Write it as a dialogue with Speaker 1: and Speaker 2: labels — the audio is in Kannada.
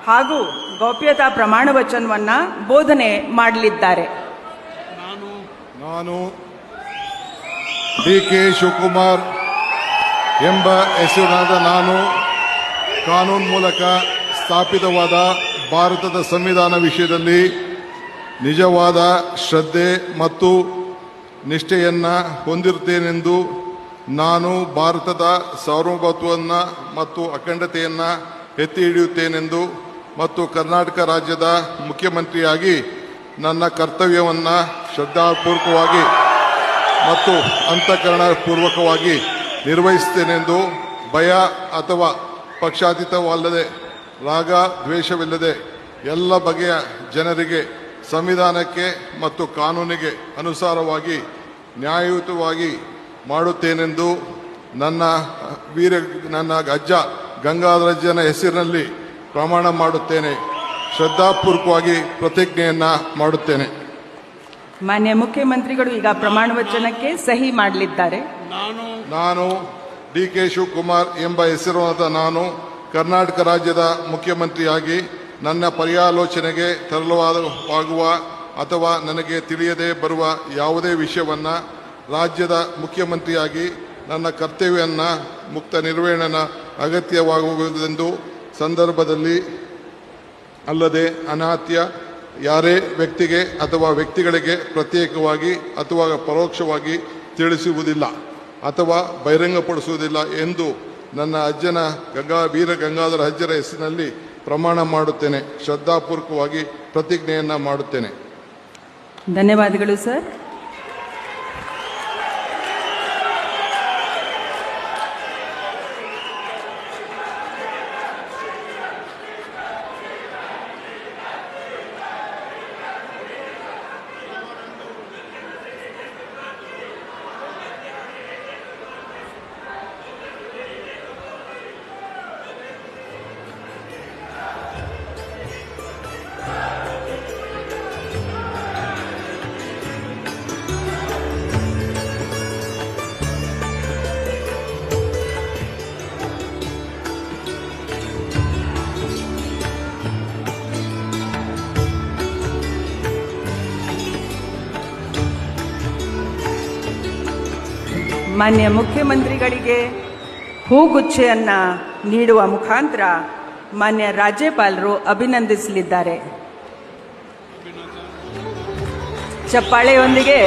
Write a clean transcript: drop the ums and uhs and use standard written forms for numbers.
Speaker 1: ಹಾಗೂ ಗೌಪ್ಯತಾ ಪ್ರಮಾಣ ವಚನವನ್ನು ಬೋಧನೆ ಮಾಡಲಿದ್ದಾರೆ.
Speaker 2: ನಾನು ಡಿ.ಕೆ. ಶಿವಕುಮಾರ್ ಎಂಬ ಹೆಸರಿನಾದ ನಾನು ಕಾನೂನು ಮೂಲಕ ಸ್ಥಾಪಿತವಾದ ಭಾರತದ ಸಂವಿಧಾನ ವಿಷಯದಲ್ಲಿ ನಿಜವಾದ ಶ್ರದ್ಧೆ ಮತ್ತು ನಿಷ್ಠೆಯನ್ನು ಹೊಂದಿರುತ್ತೇನೆಂದು ನಾನು ಭಾರತದ ಸಾರ್ವಭೌಮತ್ವವನ್ನು ಮತ್ತು ಅಖಂಡತೆಯನ್ನು ಎತ್ತಿ ಹಿಡಿಯುತ್ತೇನೆಂದು ಮತ್ತು ಕರ್ನಾಟಕ ರಾಜ್ಯದ ಮುಖ್ಯಮಂತ್ರಿಯಾಗಿ ನನ್ನ ಕರ್ತವ್ಯವನ್ನು ಶ್ರದ್ಧಾಪೂರ್ವಕವಾಗಿ ಮತ್ತು ಅಂತಃಕರಣಪೂರ್ವಕವಾಗಿ ನಿರ್ವಹಿಸುತ್ತೇನೆಂದು ಭಯ ಅಥವಾ ಪಕ್ಷಾತೀತವಲ್ಲದೆ ರಾಗ ದ್ವೇಷವಿಲ್ಲದೆ ಎಲ್ಲ ಬಗೆಯ ಜನರಿಗೆ ಸಂವಿಧಾನಕ್ಕೆ ಮತ್ತು ಕಾನೂನಿಗೆ ಅನುಸಾರವಾಗಿ ನ್ಯಾಯಯುತವಾಗಿ ಮಾಡುತ್ತೇನೆಂದು ನನ್ನ ಅಜ್ಜ ಗಂಗಾಧರಜ್ಜನ ಹೆಸರಿನಲ್ಲಿ ಪ್ರಮಾಣ ಮಾಡುತ್ತೇನೆ. ಶ್ರದ್ಧಾಪೂರ್ವಕವಾಗಿ ಪ್ರತಿಜ್ಞೆಯನ್ನು ಮಾಡುತ್ತೇನೆ.
Speaker 1: ಮಾನ್ಯ ಮುಖ್ಯಮಂತ್ರಿಗಳು ಈಗ ಪ್ರಮಾಣ ವಚನಕ್ಕೆ ಸಹಿ ಮಾಡಲಿದ್ದಾರೆ.
Speaker 2: ನಾನು ಡಿ.ಕೆ. ಶಿವಕುಮಾರ್ ಎಂಬ ಹೆಸರಾದ ನಾನು ಕರ್ನಾಟಕ ರಾಜ್ಯದ ಮುಖ್ಯಮಂತ್ರಿಯಾಗಿ ನನ್ನ ಪರ್ಯಾಲೋಚನೆಗೆ ತರಲಾಗುವ ಅಥವಾ ನನಗೆ ತಿಳಿಯದೇ ಬರುವ ಯಾವುದೇ ವಿಷಯವನ್ನು ರಾಜ್ಯದ ಮುಖ್ಯಮಂತ್ರಿಯಾಗಿ ನನ್ನ ಕರ್ತವ್ಯವನ್ನು ಮುಕ್ತ ನಿರ್ವಹಣೆಯ ಅಗತ್ಯವಾಗುವುದೆಂದು ಸಂದರ್ಭದಲ್ಲಿ ಅಲ್ಲದೆ ಅನಾತ್ಯ ಯಾರೇ ವ್ಯಕ್ತಿಗೆ ಅಥವಾ ವ್ಯಕ್ತಿಗಳಿಗೆ ಪ್ರತ್ಯೇಕವಾಗಿ ಅಥವಾ ಪರೋಕ್ಷವಾಗಿ ತಿಳಿಸುವುದಿಲ್ಲ ಅಥವಾ ಬಹಿರಂಗಪಡಿಸುವುದಿಲ್ಲ ಎಂದು ನನ್ನ ಅಜ್ಜನ ವೀರ ಗಂಗಾಧರ ಅಜ್ಜರ ಹೆಸರಿನಲ್ಲಿ ಪ್ರಮಾಣ ಮಾಡುತ್ತೇನೆ. ಶ್ರದ್ಧಾಪೂರ್ವಕವಾಗಿ ಪ್ರತಿಜ್ಞೆಯನ್ನು ಮಾಡುತ್ತೇನೆ.
Speaker 1: ಧನ್ಯವಾದಗಳು ಸರ್. ಮಾನ್ಯ ಮುಖ್ಯಮಂತ್ರಿಗಳಿಗೆ ಹೂಗುಚ್ಛೆಯನ್ನು ನೀಡುವ ಮುಖಾಂತರ ಮಾನ್ಯ ರಾಜ್ಯಪಾಲರು ಅಭಿನಂದಿಸಲಿದ್ದಾರೆ. ಚಪ್ಪಾಳೆಯೊಂದಿಗೆ